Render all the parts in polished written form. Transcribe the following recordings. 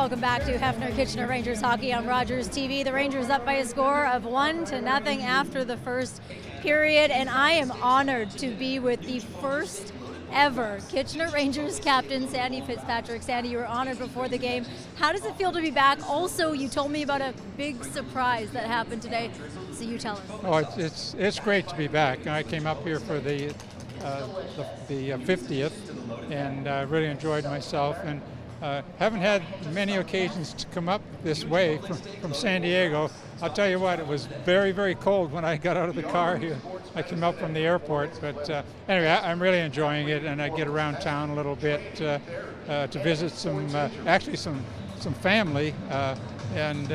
Welcome back to Hefner Kitchener Rangers hockey on Rogers TV. The Rangers up by a score of 1-0 after the first period, and I am honored to be with the first ever Kitchener Rangers captain, Sandy Fitzpatrick. Sandy, you were honored before the game. How does it feel to be back? Also, you told me about a big surprise that happened today, so you tell us. Oh, it's great to be back. I came up here for the 50th, and really enjoyed myself. And haven't had many occasions to come up this way from San Diego. I'll tell you what, it was very, very cold when I got out of the car here. I came up from the airport, but anyway, I'm really enjoying it, and I get around town a little bit to visit some family, and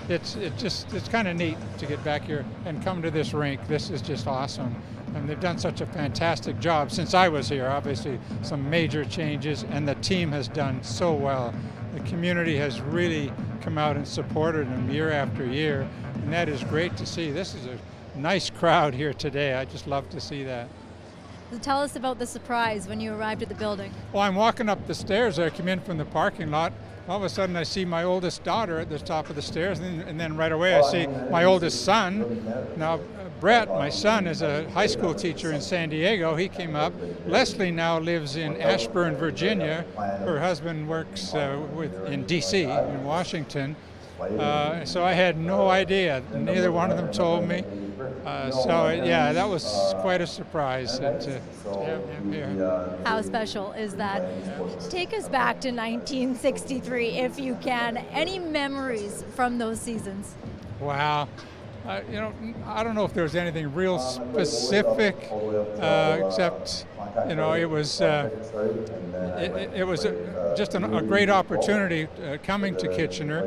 it's kind of neat to get back here and come to this rink. This is just awesome. And they've done such a fantastic job since I was here. Obviously, some major changes, and the team has done so well. The community has really come out and supported them year after year, and that is great to see. This is a nice crowd here today. I just love to see that. So tell us about the surprise when you arrived at the building. Well, I'm walking up the stairs. I come in from the parking lot. All of a sudden, I see my oldest daughter at the top of the stairs, and then right away I see my oldest son. Now, Brett, my son, is a high school teacher in San Diego. He came up. Leslie now lives in Ashburn, Virginia. Her husband works in D.C., in Washington. So I had no idea. Neither one of them told me. Yeah, that was quite a surprise to have him here. How special is that? Take us back to 1963, if you can. Any memories from those seasons? Wow. I don't know if there was anything real specific, except, it was just a great opportunity coming to Kitchener.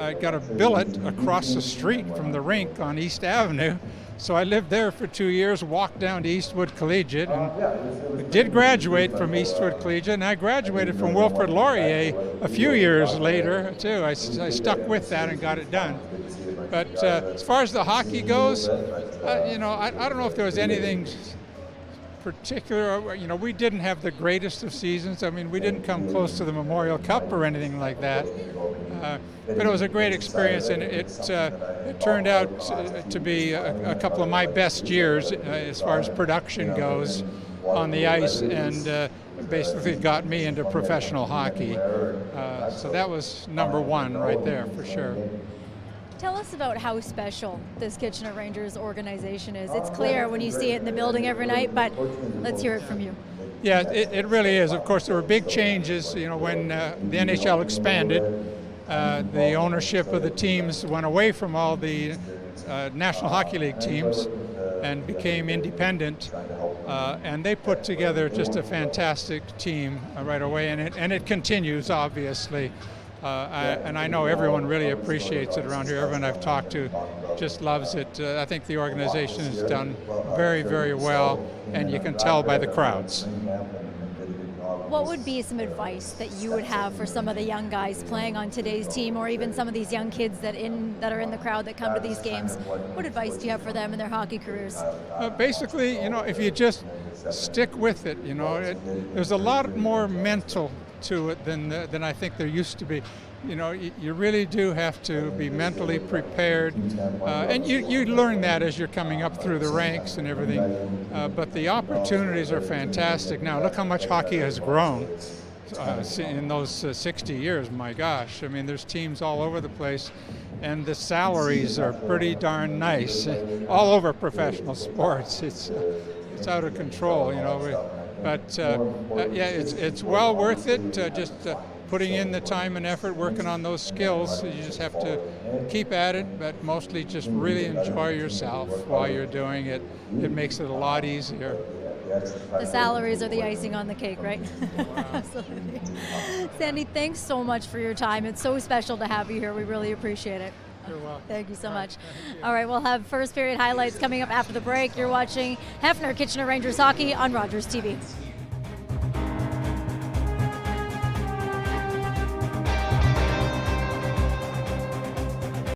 I got a billet across the street from the rink on East Avenue, so I lived there for 2 years, walked down to Eastwood Collegiate, and did graduate from Eastwood Collegiate, and I graduated from Wilfrid Laurier a few years later, too. I stuck with that and got it done. But as far as the hockey goes, I don't know if there was anything particular. We didn't have the greatest of seasons. I mean, we didn't come close to the Memorial Cup or anything like that. But it was a great experience, and it turned out to be a couple of my best years as far as production goes on the ice, and basically got me into professional hockey. So that was number one right there for sure. Tell us about how special this Kitchener Rangers organization is. It's clear when you see it in the building every night, but let's hear it from you. Yeah, it really is. Of course, there were big changes, when the NHL expanded. The ownership of the teams went away from all the National Hockey League teams and became independent, and they put together just a fantastic team right away, and it continues, obviously. And I know everyone really appreciates it around here. Everyone I've talked to just loves it. I think the organization has done very, very well, and you can tell by the crowds. What would be some advice that you would have for some of the young guys playing on today's team, or even some of these young kids that are in the crowd that come to these games? What advice do you have for them in their hockey careers? Basically, if you just stick with it, there's a lot more mental to it than I think there used to be. You really do have to be mentally prepared, and you learn that as you're coming up through the ranks and everything. But the opportunities are fantastic. Now, look how much hockey has grown in those 60 years. My gosh, I mean, there's teams all over the place, and the salaries are pretty darn nice all over professional sports. It's out of control, But yeah, it's well worth it. Just putting in the time and effort, working on those skills. You just have to keep at it, but mostly just really enjoy yourself while you're doing it. It makes it a lot easier. The salaries are the icing on the cake, right? Absolutely. Sandy, thanks so much for your time. It's so special to have you here. We really appreciate it. You're welcome. Thank you so much. All right, we'll have first period highlights coming up after the break. You're watching Hefner Kitchener Rangers Hockey on Rogers TV.